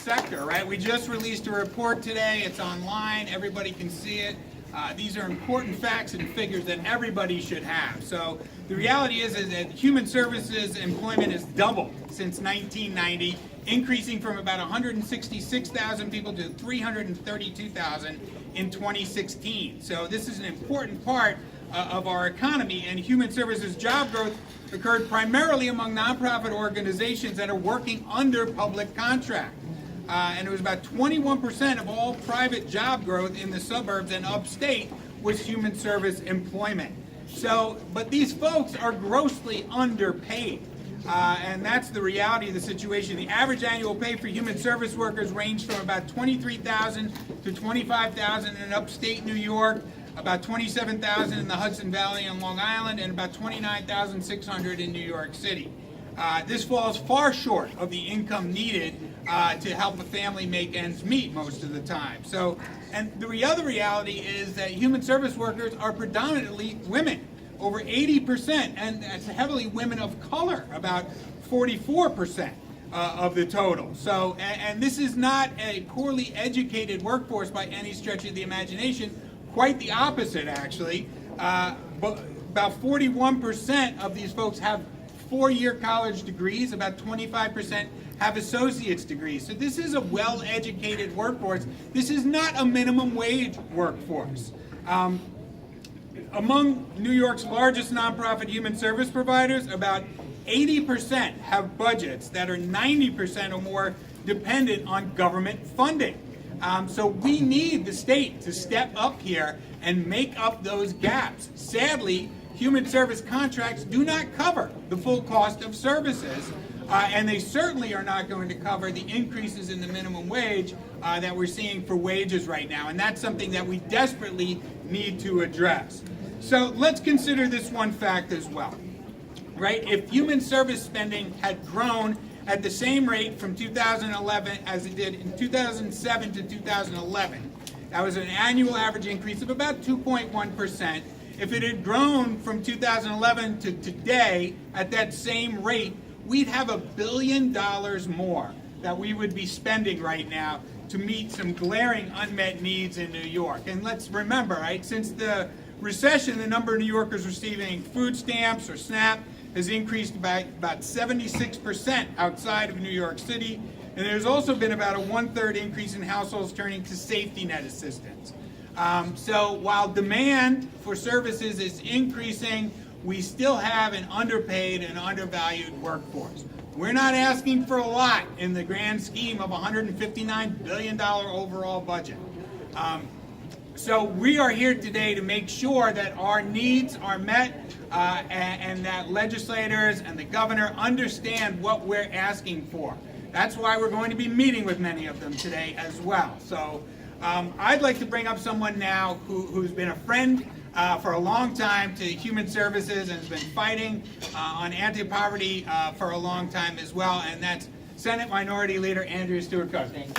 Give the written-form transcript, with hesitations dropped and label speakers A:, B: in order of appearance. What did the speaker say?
A: sector, right? We just released a report today. It's online. Everybody can see it. These are important facts and figures that everybody should have. So the reality is that human services employment has doubled since 1990, increasing from about 166,000 people to 332,000 in 2016. So this is an important part of our economy, and human services job growth occurred primarily among nonprofit organizations that are working under public contract. And it was about 21% of all private job growth in the suburbs and upstate was human service employment. So, but these folks are grossly underpaid. And that's the reality of the situation. The average annual pay for human service workers ranged from about $23,000 to $25,000 in upstate New York, about $27,000 in the Hudson Valley and Long Island, and about $29,600 in New York City. This falls far short of the income needed to help a family make ends meet most of the time. So, and the other reality is that human service workers are predominantly women, over 80%, and it's heavily women of color, about 44% of the total. So, and this is not a poorly educated workforce by any stretch of the imagination. Quite the opposite, actually. But about 41% of these folks have four-year college degrees, about 25% have associate's degrees. So this is a well-educated workforce. This is not a minimum wage workforce. Among New York's largest nonprofit human service providers, about 80% have budgets that are 90% or more dependent on government funding. So we need the state to step up here and make up those gaps. Sadly, human service contracts do not cover the full cost of services, and they certainly are not going to cover the increases in the minimum wage that we're seeing for wages right now, and that's something that we desperately need to address. So let's consider this one fact as well, right? If human service spending had grown at the same rate from 2011 as it did in 2007 to 2011, that was an annual average increase of about 2.1%. If it had grown from 2011 to today at that same rate, we'd have $1 billion more that we would be spending right now to meet some glaring unmet needs in New York. And let's remember, right, since the recession, the number of New Yorkers receiving food stamps or SNAP has increased by about 76% outside of New York City, and there's also been about a 1/3 increase in households turning to safety net assistance. So while demand for services is increasing, we still have an underpaid and undervalued workforce. We're not asking for a lot in the grand scheme of a $159 billion overall budget. So we are here today to make sure that our needs are met and that legislators and the governor understand what we're asking for. That's why we're going to be meeting with many of them today as well. So I'd like to bring up someone now who's been a friend for a long time to human services and has been fighting on anti-poverty for a long time as well, and that's Senate Minority Leader Andrea Stewart-Cousins.